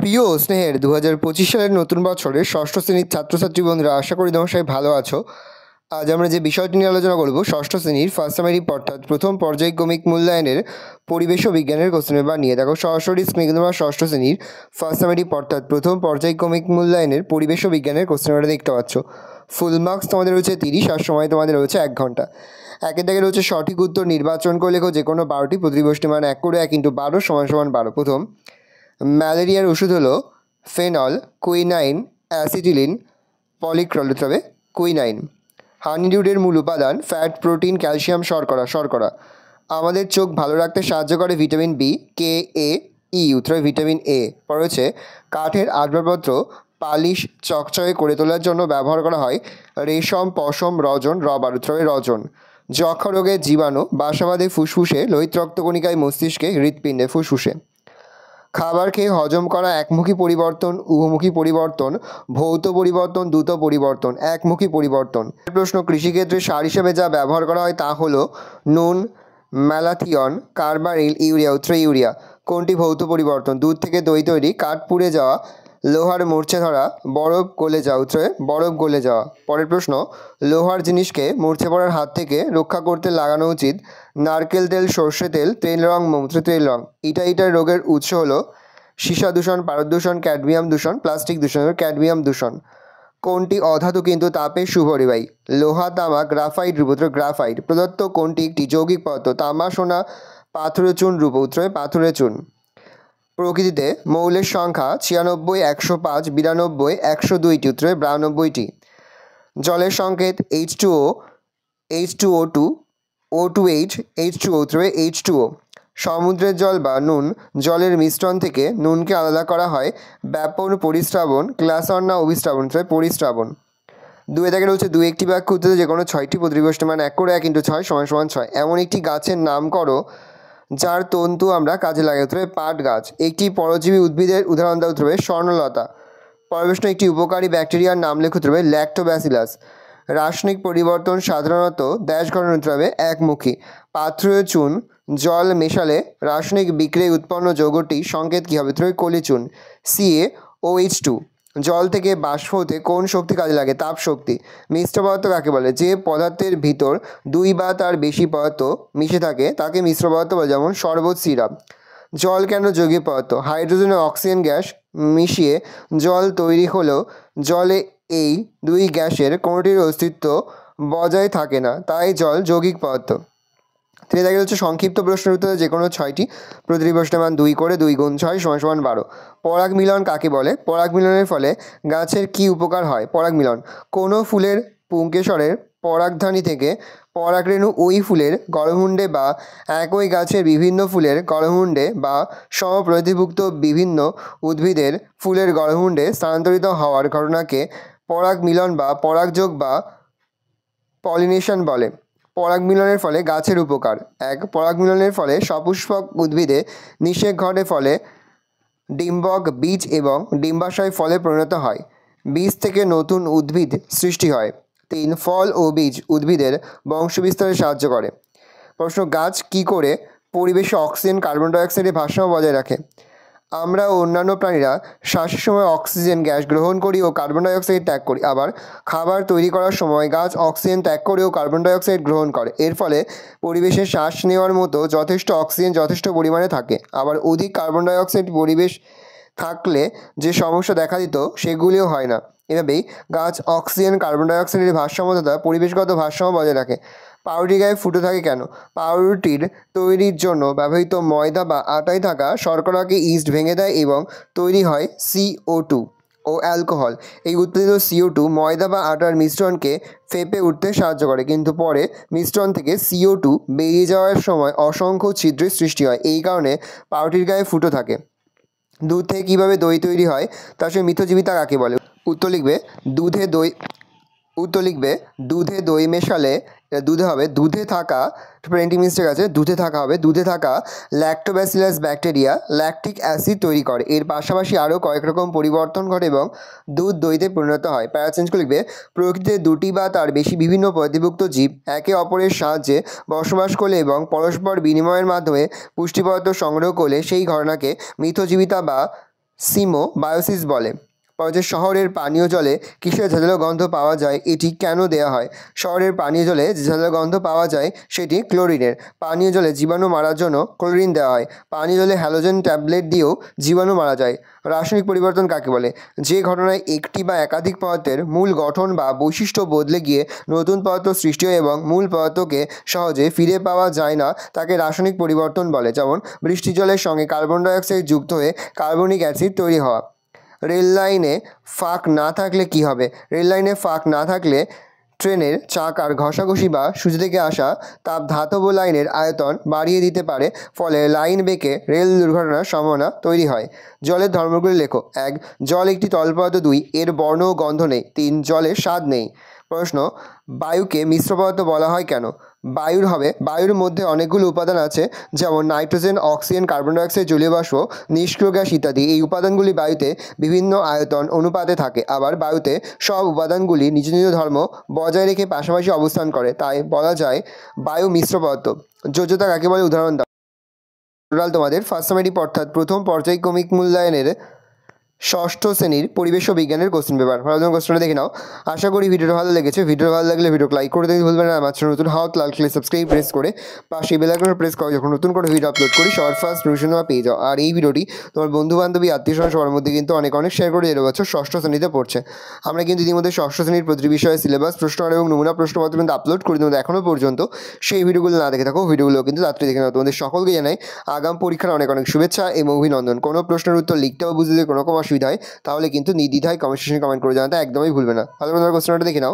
প্রিয় স্নেহের 2025 সালের নতুন বছরের ষষ্ঠ শ্রেণীর ছাত্রছাত্রী বন্ধুরা, আশা করি তোমরা সবাই ভালো আছো। আজ আমরা যে বিষয়টি নিয়ে আলোচনা করব, ষষ্ঠ শ্রেণীর ফার্স্ট সামারি অর্থাৎ প্রথম পর্যায়ক্রমিক মূল্যায়নের পরিবেশ ও বিজ্ঞানের কোশ্চেন পেপার নিয়ে। দেখো সরাসরি স্ক্রিনে তোমরা ষষ্ঠ শ্রেণীর ফার্স্ট সামারি অর্থাৎ প্রথম পর্যায়ক্রমিক মূল্যায়নের পরিবেশ ও বিজ্ঞানের কোশ্চেন পেপারটা দেখতে পাচ্ছ। ফুল মার্কস তোমাদের রয়েছে 30 আর সময় তোমাদের রয়েছে 1 ঘন্টা। একের দাগে রয়েছে সঠিক উত্তর নির্বাচন করে লেখো যে কোনো 12টি, প্রতিবষ্টি মান 1 করে 1 × 12 = 12। প্রথম, ম্যালেরিয়ার ওষুধ হলো ফেনল, কুইনাইন, অ্যাসিটিলিন, পলিক্রল, তবে কুইনাইন। হানিডিউডের মূল উপাদান ফ্যাট, প্রোটিন, ক্যালসিয়াম, শর্করা। আমাদের চোখ ভালো রাখতে সাহায্য করে ভিটামিন বি, কে, এ, ই, উত্তরে ভিটামিন এ। পরে রয়েছে কাঠের আসবাবপত্র পালিশ চকচকে করে তোলার জন্য ব্যবহার করা হয় রেশম, পশম, রজন, রবার, উত্তরে রজন। যক্ষা রোগের জীবাণু বাসা বাঁধে ফুসফুসে, লোহিত রক্তকণিকায়, মস্তিষ্কে, হৃৎপিণ্ডে, ফুসফুসে। খাবার খেয়ে হজম করা একমুখী পরিবর্তন, উভমুখী পরিবর্তন, ভৌত পরিবর্তন, দ্রুত পরিবর্তন, একমুখী পরিবর্তন। প্রশ্ন, কৃষিক্ষেত্রে সার হিসেবে যা ব্যবহার করা হয় তা হলো নুন, ম্যালাথিয়ন, কার্বারিল, ইউরিয়া, উত্তরে ইউরিয়া। কোনটি ভৌত পরিবর্তন? দুধ থেকে দই তৈরি, কাঠ পুড়ে যাওয়া, লোহার মূর্ছে ধরা, বরফ গলে যাওয়া, উত্তরে বরফ গলে যাওয়া। পরের প্রশ্ন, লোহার জিনিসকে মূর্ছে পড়ার হাত থেকে রক্ষা করতে লাগানো উচিত নারকেল তেল, সর্ষে তেল, তেল রং, মৌত্র তেল রং। ইটার রোগের উৎস হলো সীসা দূষণ, পারদ দূষণ, ক্যাডমিয়াম দূষণ, প্লাস্টিক দূষণ, ক্যাডমিয়াম দূষণ। কোনটি অধাতু কিন্তু তাপে শুভরিবাহী? লোহা, তামা, গ্রাফাইট, রূপ, উত্তরে গ্রাফাইট। প্রদত্ত কোনটি একটি যৌগিক পদার্থ? তামা, সোনা, পাথরের চুন, রূপ, উত্তরে পাথরের চুন। প্রকৃতিতে মৌলের সংখ্যা 96, 105, 92, 102টি, উত্তরে 92টি। জলের সংকেত H2O, H2O2, O2H, H2O, উত্তরে H2O। সমুদ্রের জল বা নুন জলের মিশ্রণ থেকে নুনকে আলাদা করা হয় ব্যাপন, পরিস্রাবন, ক্লাসন না অভিস্রাবন, উত্তরে পরিস্রাবন। দুয়ে দাগে রয়েছে দুই একটি বাক্য উত্তরে যে কোনো 6টি, প্রতিবষ্টি মান 1 করে 1 × 6 = 6। এমন একটি গাছের নাম করো যার তন্তু আমরা কাজে লাগাই, উত্তরে পাট গাছ। একটি পরজীবী উদ্ভিদের উদাহরণ দাও, উত্তরে স্বর্ণলতা। পরের প্রশ্ন, একটি উপকারী ব্যাকটেরিয়ার নাম লেখো, উত্তরে ল্যাক্টোব্যাসিলাস। রাসায়নিক পরিবর্তন সাধারণত ড্যাশ ঘটনা, উত্তরে একমুখী। পাথরের চুন জল মেশালে রাসায়নিক বিক্রিয়ায় উৎপন্ন যৌগটি সংকেত কী হবে? উত্তরে কলিচুন, CaOH2। জল থেকে বাষ্প হতে কোন শক্তি কাজে লাগে? তাপ শক্তি। মিশ্র পদার্থ কাকে বলে? যে পদার্থের ভিতর 2 বা তার বেশি পদার্থ মিশে থাকে তাকে মিশ্র পদার্থ বলে, যেমন শরবত, সিরাপ। জল কেন যৌগিক পদার্থ? হাইড্রোজেন ও অক্সিজেন গ্যাস মিশিয়ে জল তৈরি হলেও জলে এই 2 গ্যাসের কোনোটির অস্তিত্ব বজায় থাকে না, তাই জল যৌগিক পদার্থ। তৃতীয় দাগে হচ্ছে সংক্ষিপ্ত প্রশ্নের উত্তরে যে কোনো 6টি, প্রতিটি প্রশ্নের মান 2 করে 2 × 6 = 12। পরাগ মিলন কাকে বলে? পরাগ মিলনের ফলে গাছের কি উপকার হয়? পরাগ মিলন কোনো ফুলের পুংকেশরের পরাগধানী থেকে পরাগরেণু ওই ফুলের গলমুণ্ডে বা একই গাছের বিভিন্ন ফুলের গলমুণ্ডে বা সমপ্রতিভুক্ত বিভিন্ন উদ্ভিদের ফুলের গলমুণ্ডে স্থানান্তরিত হওয়ার ঘটনাকে পরাগ মিলন বা পরাগযোগ বা পলিনেশন বলে। পরাগ মিলনের ফলে গাছের উপকার: 1. পরাগ মিলনের ফলে সপুষ্পক উদ্ভিদে নিষেক ঘটে, ফলে ডিম্বক, বীজ এবং ডিম্বাশয় ফলে পরিণত হয়। বীজ থেকে নতুন উদ্ভিদ সৃষ্টি হয়। 3. ফল ও বীজ উদ্ভিদের বংশবিস্তারে সাহায্য করে। প্রশ্ন, গাছ কি করে পরিবেশে অক্সিজেন, কার্বন ডাইঅক্সাইডের ভারসাম্য বজায় রাখে? আমরা ও অন্যান্য প্রাণীরা শ্বাসের সময় অক্সিজেন গ্যাস গ্রহণ করি ও কার্বন ডাইঅক্সাইড ত্যাগ করি। আবার খাবার তৈরি করার সময় গাছ অক্সিজেন ত্যাগ করে ও কার্বন ডাইঅক্সাইড গ্রহণ করে। এর ফলে পরিবেশে শ্বাস নেওয়ার মতো যথেষ্ট অক্সিজেন যথেষ্ট পরিমাণে থাকে। আবার অধিক কার্বন ডাইঅক্সাইড পরিবেশ থাকলে যে সমস্যা দেখা দিত সেগুলিও হয় না। এভাবেই গাছ অক্সিজেন, কার্বন ডাইঅক্সাইডের ভারসাম্য তথা পরিবেশগত ভারসাম্য বজায় রাখে। পাউরুটির গায়ে ফুটো থাকে কেন? পাউরুটির তৈরির জন্য ব্যবহৃত ময়দা বা আটায় থাকা শর্করাকে ইস্ট ভেঙে দেয় এবং তৈরি হয় CO2 ও অ্যালকোহল। এই উৎপাদিত CO2 ময়দা বা আটার মিশ্রণকে ফেঁপে উঠতে সাহায্য করে, কিন্তু পরে মিশ্রণ থেকে CO2 বেরিয়ে যাওয়ার সময় অসংখ্য ছিদ্রের সৃষ্টি হয়। এই কারণে পাউরুটির গায়ে ফুটো থাকে। দুধ থেকে কীভাবে দই তৈরি হয়? তার সঙ্গে মিথজীবিতা কাকে বলে? উত্তর লিখবে দুধে দই মেশালে দুধে থাকা ল্যাক্টোব্যাসিলাস ব্যাকটেরিয়া ল্যাকটিক অ্যাসিড তৈরি করে। এর পাশাপাশি আরও কয়েক রকম পরিবর্তন ঘটে এবং দুধ দইতে পরিণত হয়। প্যারা চেঞ্জ করে লিখবে, প্রকৃতিতে 2টি বা তার বেশি বিভিন্ন প্রতিভুক্ত জীব একে অপরের সাহায্যে বসবাস করলে এবং পরস্পর বিনিময়ের মাধ্যমে পুষ্টি পদার্থ সংগ্রহ করলে সেই ঘটনাকে মিথজীবিতা বা সিমোবায়োসিস বলে। যে শহরের পানীয় জলে কিসের ঝাঁঝালো গন্ধ পাওয়া যায়, এটি কেন দেওয়া হয়? শহরের পানীয় জলে যে ঝাঁঝালো গন্ধ পাওয়া যায় সেটি ক্লোরিনের। পানীয় জলে জীবাণু মারার জন্য ক্লোরিন দেওয়া হয়। পানীয় জলে হ্যালোজেন ট্যাবলেট দিয়েও জীবাণু মারা যায়। রাসায়নিক পরিবর্তন কাকে বলে? যে ঘটনায় একটি বা একাধিক পদার্থের মূল গঠন বা বৈশিষ্ট্য বদলে গিয়ে নতুন পদার্থ সৃষ্টি হয় এবং মূল পদার্থকে সহজে ফিরে পাওয়া যায় না তাকে রাসায়নিক পরিবর্তন বলে। যেমন বৃষ্টির জলের সঙ্গে কার্বন ডাইঅক্সাইড যুক্ত হয়ে কার্বনিক অ্যাসিড তৈরি হওয়া। রেল লাইনে ফাঁক না থাকলে কী হবে? রেল লাইনে ফাঁক না থাকলে ট্রেনের চাকার ঘষাঘষি বা সূর্য থেকে আসা তাপ ধাতব লাইনের আয়তন বাড়িয়ে দিতে পারে, ফলে লাইন বেঁকে রেল দুর্ঘটনার সম্ভাবনা তৈরি হয়। জলের ধর্মগুলি লেখো। 1. জল একটি তরল পদার্থ। 2. এর বর্ণ ও গন্ধ নেই। 3. জলের স্বাদ নেই। প্রশ্ন, বায়ুকে মিশ্র পদার্থ বলা হয় কেন? বায়ুর মধ্যে অনেকগুলো উপাদান আছে, যেমন নাইট্রোজেন, অক্সিজেন, কার্বন ডাইঅক্সাইড, জলীয় বাষ্প, নিষ্ক্রিয় গ্যাস ইত্যাদি। এই উপাদানগুলি বায়ুতে বিভিন্ন আয়তন অনুপাতে থাকে। আবার বায়ুতে সব উপাদানগুলি নিজ নিজ ধর্ম বজায় রেখে পাশাপাশি অবস্থান করে, তাই বলা যায় বায়ু মিশ্র পদার্থ। যোজ্যতা কাকে বলে? উদাহরণ দাও। তোমাদের ফার্স্ট সামেটিভ অর্থাৎ প্রথম পর্যায়ক্রমিক মূল্যায়নের ষষ্ঠ শ্রেণীর পরিবেশ ও বিজ্ঞানের কোশ্চেন পেপার। ভালো, কোশ্চেনটা দেখে নাও। আশা করি ভিডিওটা ভালো লেগেছে। ভিডিও ভালো লাগলে ভিডিওকে লাইক করে দিতে ভুলবেন না। আমার নতুন লাল ক্লিক সাবস্ক্রাইব প্রেস করে পাশে বেল আইকন প্রেস করো, যখন নতুন করে ভিডিও আপলোড করি সবার ফার্স্ট নোটিফিকেশন পেয়ে যাও। আর এই ভিডিওটি তোমার বন্ধু বান্ধবী আত্মীয় স্বজন সবার মধ্যে কিন্তু অনেক শেয়ার করে যেতে বছর ষষ্ঠ শ্রেণীতে পড়ছে। আমরা কিন্তু ইতিমধ্যে ষষ্ঠ শ্রেণীর প্রতিটি বিষয়ে সিলেবাস, প্রশ্ন এবং নমুনা প্রশ্নপত্র কিন্তু আপলোড করে তোমাদের এখনও পর্যন্ত সেই ভিডিওগুলো না দেখে থাকো, ভিডিওগুলো কিন্তু তাড়াতাড়ি দেখে নাও। তোমাদের সকলকে জানাই আগাম পরীক্ষার অনেক শুভেচ্ছা এবং অভিনন্দন। কোনো প্রশ্নের উত্তর লিখতে বা বুঝতে কোনো রকম অসুবিধা হয় তাহলে কিন্তু নির্দ্বিধায় কমেন্ট সেকশনে কমেন্ট করে জানাতে একদমই ভুলবে না। ভালো করে কোশ্চেনটা দেখে নাও।